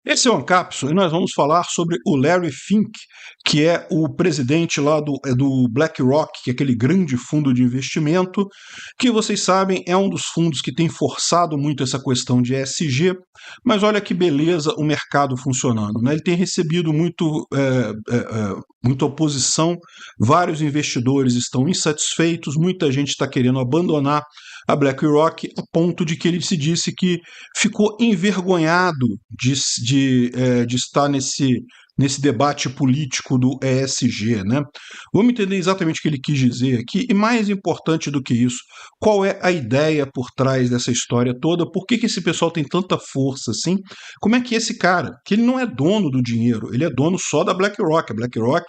Esse é o Ancapso e nós vamos falar sobre o Larry Fink, que é o presidente lá do BlackRock, que é aquele grande fundo de investimento, que vocês sabem é um dos fundos que tem forçado muito essa questão de ESG, mas olha que beleza o mercado funcionando, né? Ele tem recebido muita oposição, vários investidores estão insatisfeitos, muita gente está querendo abandonar a BlackRock, a ponto de que ele se disse que ficou envergonhado de estar nesse debate político do ESG, né? Vamos entender exatamente o que ele quis dizer aqui, e mais importante do que isso, qual é a ideia por trás dessa história toda, por que esse pessoal tem tanta força assim, como é que esse cara, que ele não é dono do dinheiro, ele é dono só da BlackRock, a BlackRock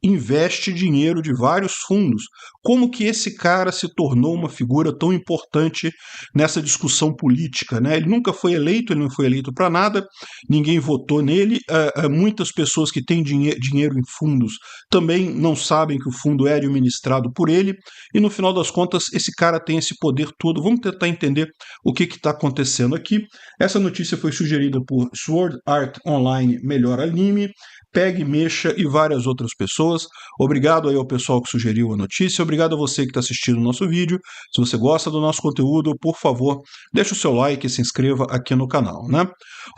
investe dinheiro de vários fundos, como que esse cara se tornou uma figura tão importante nessa discussão política, né? Ele nunca foi eleito, ele não foi eleito para nada, ninguém votou nele, muitas pessoas que têm dinheiro em fundos também não sabem que o fundo é administrado por ele, e no final das contas esse cara tem esse poder todo. Vamos tentar entender o que está acontecendo aqui. Essa notícia foi sugerida por Sword Art Online Melhor Anime, Pegue, Mexa e várias outras pessoas. Obrigado aí ao pessoal que sugeriu a notícia, obrigado a você que está assistindo o nosso vídeo. Se você gosta do nosso conteúdo, por favor, deixe o seu like e se inscreva aqui no canal, né?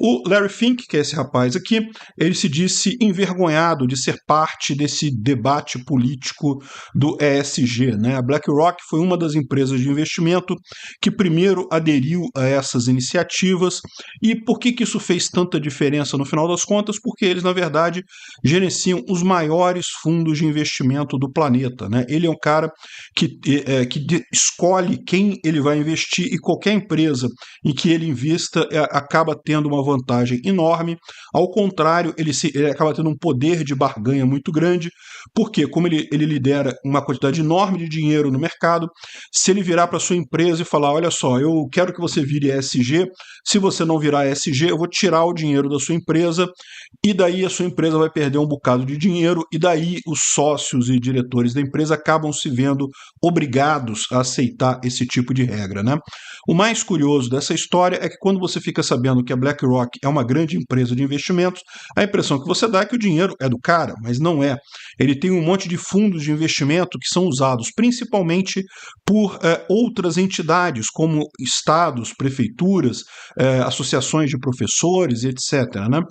O Larry Fink, que é esse rapaz aqui, ele se disse envergonhado de ser parte desse debate político do ESG, né? A BlackRock foi uma das empresas de investimento que primeiro aderiu a essas iniciativas. E por que isso fez tanta diferença no final das contas? Porque eles, na verdade, gerenciam os maiores fundos de investimento do planeta, né? Ele é um cara que escolhe quem ele vai investir, e qualquer empresa em que ele invista acaba tendo uma vantagem enorme. Ao contrário, ele acaba tendo um poder de barganha muito grande, porque como ele lidera uma quantidade enorme de dinheiro no mercado, se ele virar para sua empresa e falar, olha só, eu quero que você vire ESG, se você não virar ESG, eu vou tirar o dinheiro da sua empresa, e daí a sua empresa vai perder um bocado de dinheiro, e daí os sócios e diretores da empresa acabam se vendo obrigados a aceitar esse tipo de regra, né? O mais curioso dessa história é que quando você fica sabendo que a BlackRock é uma grande empresa de investimentos, a impressão que você dá é que o dinheiro é do cara, mas não é. Ele tem um monte de fundos de investimento que são usados principalmente por outras entidades, como estados, prefeituras, associações de professores, etc., né?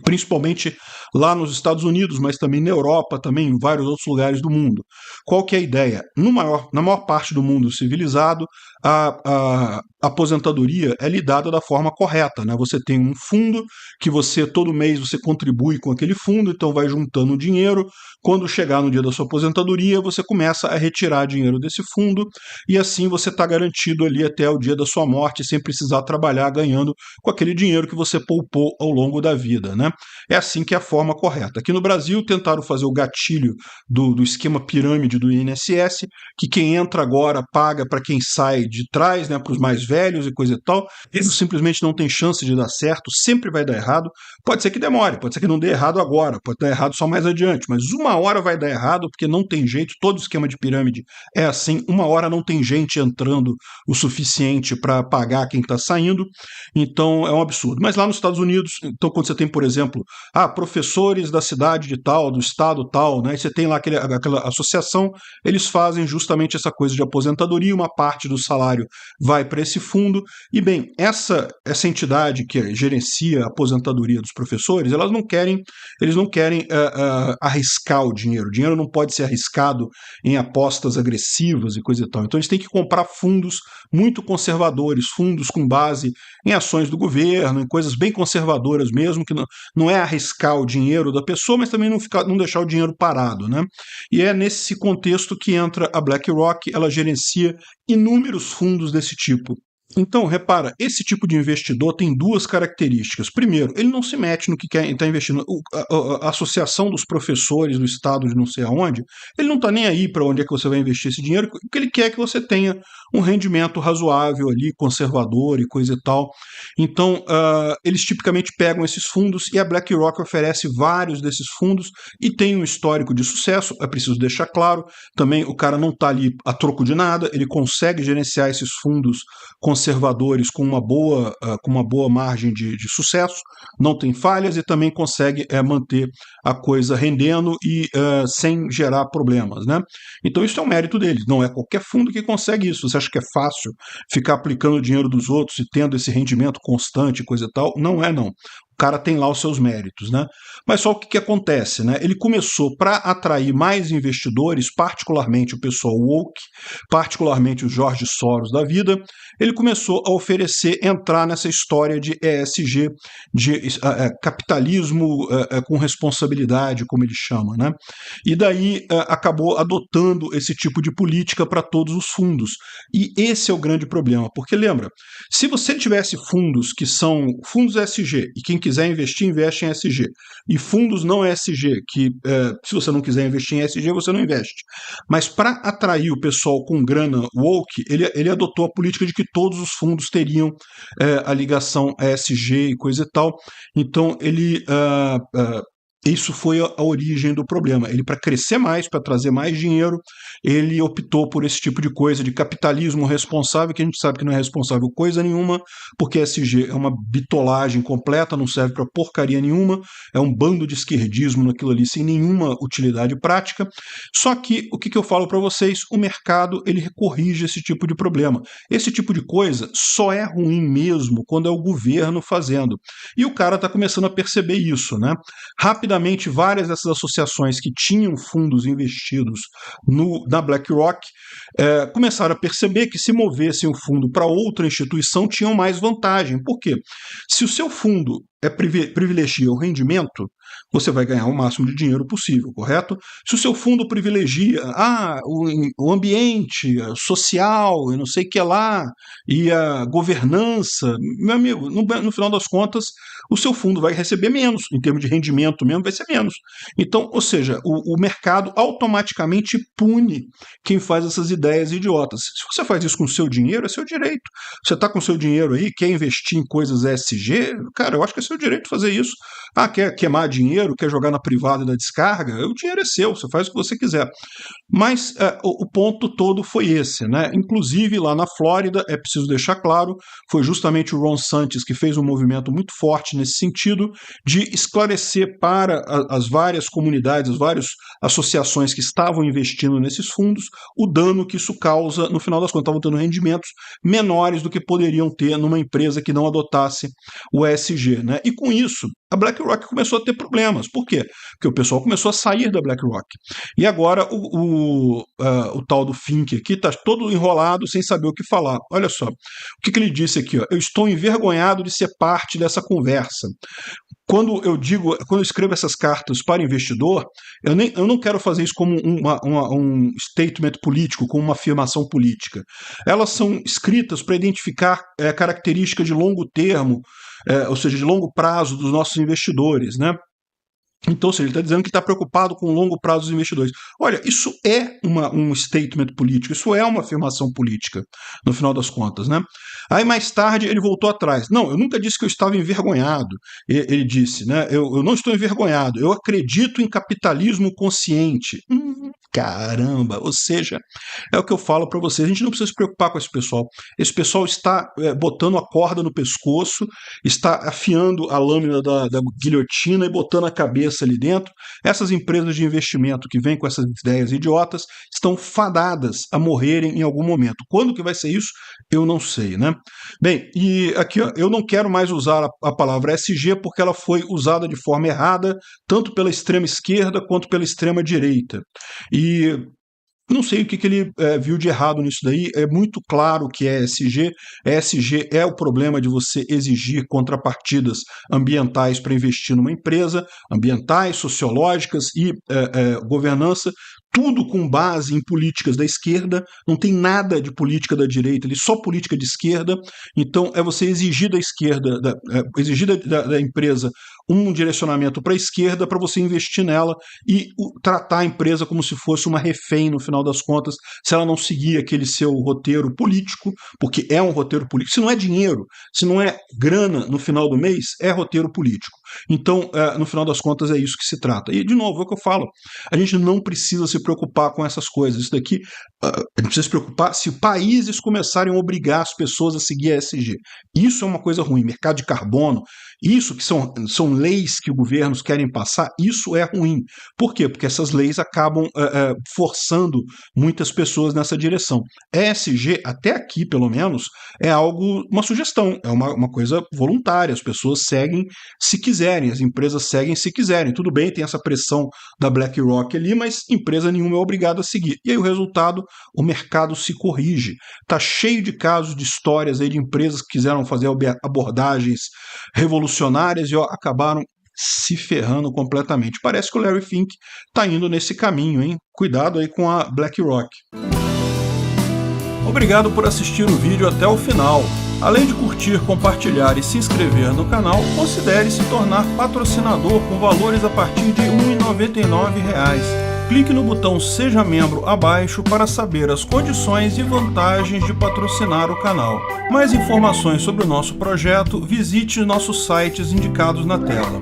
Principalmente lá nos Estados Unidos, mas também na Europa, também em vários outros lugares do mundo. Qual que é a ideia? Na maior parte do mundo civilizado, a aposentadoria é lidada da forma correta, né? Você tem um fundo que todo mês você contribui com aquele fundo, então vai juntando dinheiro. Quando chegar no dia da sua aposentadoria, você começa a retirar dinheiro desse fundo, e assim você está garantido ali até o dia da sua morte, sem precisar trabalhar ganhando com aquele dinheiro que você poupou ao longo da vida, né? É assim que é a forma correta. Aqui no Brasil tentaram fazer o gatilho do esquema pirâmide do INSS, que quem entra agora paga para quem sai de trás, né, para os mais velhos e coisa e tal. Isso simplesmente não tem chance de dar certo, sempre vai dar errado. Pode ser que demore, pode ser que não dê errado agora, pode dar errado só mais adiante, mas uma hora vai dar errado, porque não tem jeito, todo esquema de pirâmide é assim, uma hora não tem gente entrando o suficiente para pagar quem está saindo, então é um absurdo. Mas lá nos Estados Unidos, então quando você tem, por exemplo, professores da cidade de tal, do estado tal, né, você tem lá aquela associação, eles fazem justamente essa coisa de aposentadoria, uma parte do salário vai para esse fundo, e bem, essa entidade que gerencia a aposentadoria dos professores, eles não querem arriscar o dinheiro não pode ser arriscado em apostas agressivas e coisa e tal, então eles têm que comprar fundos muito conservadores, fundos com base em ações do governo, em coisas bem conservadoras mesmo, que não é arriscar o dinheiro da pessoa, mas também não deixar o dinheiro parado, né? E é nesse contexto que entra a BlackRock, ela gerencia inúmeros fundos desse tipo. Então, repara, esse tipo de investidor tem duas características. Primeiro, ele não se mete no que está investindo. A associação dos professores do estado de não sei aonde, ele não está nem aí para onde é que você vai investir esse dinheiro, o que ele quer é que você tenha um rendimento razoável ali, conservador e coisa e tal. Então, eles tipicamente pegam esses fundos, e a BlackRock oferece vários desses fundos e tem um histórico de sucesso, é preciso deixar claro. Também o cara não está ali a troco de nada, ele consegue gerenciar esses fundos conservadores conservadores com uma boa margem de sucesso, não tem falhas e também consegue manter a coisa rendendo e sem gerar problemas, né? Então isso é um mérito deles, não é qualquer fundo que consegue isso. Você acha que é fácil ficar aplicando o dinheiro dos outros e tendo esse rendimento constante, coisa e tal? Não é, não. O cara tem lá os seus méritos, né? Mas só o que acontece, né? Ele começou para atrair mais investidores, particularmente o pessoal woke, particularmente os George Soros da vida, ele começou a oferecer, entrar nessa história de ESG, de capitalismo com responsabilidade, como ele chama, né? E daí acabou adotando esse tipo de política para todos os fundos. E esse é o grande problema, porque lembra, se você tivesse fundos que são fundos ESG, e quem quiser investir, investe em ESG, e fundos não ESG, que se você não quiser investir em ESG, você não investe. Mas para atrair o pessoal com grana woke, ele adotou a política de que todos os fundos teriam a ligação ESG e coisa e tal. Então ele isso foi a origem do problema. Ele, para crescer mais, para trazer mais dinheiro, ele optou por esse tipo de coisa, de capitalismo responsável, que a gente sabe que não é responsável coisa nenhuma, porque ESG é uma bitolagem completa, não serve para porcaria nenhuma, é um bando de esquerdismo naquilo ali, sem nenhuma utilidade prática. Só que, o que eu falo para vocês, o mercado, ele corrige esse tipo de problema. Esse tipo de coisa só é ruim mesmo quando é o governo fazendo. E o cara está começando a perceber isso, né? Rapidamente, várias dessas associações que tinham fundos investidos na BlackRock começaram a perceber que se movessem o fundo para outra instituição tinham mais vantagem. Por quê? Se o seu fundo privilegia o rendimento, você vai ganhar o máximo de dinheiro possível, correto? Se o seu fundo privilegia o ambiente social e não sei o que lá, e a governança, meu amigo, no final das contas, o seu fundo vai receber menos, em termos de rendimento mesmo, vai ser menos. Então, ou seja, o mercado automaticamente pune quem faz essas ideias idiotas. Se você faz isso com o seu dinheiro, é seu direito. Você está com o seu dinheiro aí, quer investir em coisas ESG, cara, eu acho que é seu direito fazer isso. Quer queimar dinheiro, quer jogar na privada da descarga, o dinheiro é seu, você faz o que você quiser. Mas o ponto todo foi esse, né? Inclusive lá na Flórida, é preciso deixar claro, foi justamente o Ron DeSantis que fez um movimento muito forte nesse sentido de esclarecer para as várias comunidades, as várias associações que estavam investindo nesses fundos, o dano que isso causa, no final das contas, estavam tendo rendimentos menores do que poderiam ter numa empresa que não adotasse o ESG, né? E com isso, a BlackRock começou a ter problemas. Por quê? Porque o pessoal começou a sair da BlackRock. E agora o tal do Fink aqui está todo enrolado sem saber o que falar. Olha só, o que ele disse aqui? Ó, eu estou envergonhado de ser parte dessa conversa. Quando eu escrevo essas cartas para investidor, eu não quero fazer isso como um statement político, como uma afirmação política. Elas são escritas para identificar características de longo termo, ou seja, de longo prazo dos nossos investidores, né? Então, ou seja, ele está dizendo que está preocupado com o longo prazo dos investidores. Olha, isso é um statement político, isso é uma afirmação política, no final das contas, né? Aí, mais tarde, ele voltou atrás. Não, eu nunca disse que eu estava envergonhado, ele disse, né? Eu não estou envergonhado, eu acredito em capitalismo consciente. Caramba, ou seja, é o que eu falo para vocês, a gente não precisa se preocupar com esse pessoal. Esse pessoal está botando a corda no pescoço, está afiando a lâmina da guilhotina e botando a cabeça ali dentro. Essas empresas de investimento que vêm com essas ideias idiotas estão fadadas a morrerem em algum momento. Quando que vai ser isso? Eu não sei, né? Bem, e aqui ó, eu não quero mais usar a palavra SG porque ela foi usada de forma errada, tanto pela extrema esquerda quanto pela extrema direita. E não sei o que ele viu de errado nisso daí. É muito claro que é ESG. ESG é o problema de você exigir contrapartidas ambientais para investir numa empresa, ambientais, sociológicas e governança, tudo com base em políticas da esquerda, não tem nada de política da direita, ele só política de esquerda. Então é você exigir da esquerda, exigir da empresa um direcionamento para a esquerda para você investir nela e tratar a empresa como se fosse uma refém no final das contas, se ela não seguir aquele seu roteiro político, porque é um roteiro político. Se não é dinheiro, se não é grana no final do mês, é roteiro político. Então, no final das contas, é isso que se trata. E, de novo, é o que eu falo, a gente não precisa se preocupar com essas coisas. Isso daqui, a gente precisa se preocupar se países começarem a obrigar as pessoas a seguir a ESG. Isso é uma coisa ruim. Mercado de carbono, isso que são leis que governos querem passar, isso é ruim. Por quê? Porque essas leis acabam forçando muitas pessoas nessa direção. ESG, até aqui pelo menos, é algo, uma sugestão, é uma coisa voluntária, as pessoas seguem se quiserem, as empresas seguem se quiserem. Tudo bem, tem essa pressão da BlackRock ali, mas empresa nenhuma é obrigada a seguir. E aí o resultado, o mercado se corrige. Está cheio de casos, de histórias aí de empresas que quiseram fazer abordagens revolucionárias e acabaram se ferrando completamente. Parece que o Larry Fink está indo nesse caminho, hein? Cuidado aí com a BlackRock. Obrigado por assistir o vídeo até o final. Além de curtir, compartilhar e se inscrever no canal, considere se tornar patrocinador com valores a partir de R$ 1,99. Clique no botão Seja Membro abaixo para saber as condições e vantagens de patrocinar o canal. Mais informações sobre o nosso projeto, visite nossos sites indicados na tela.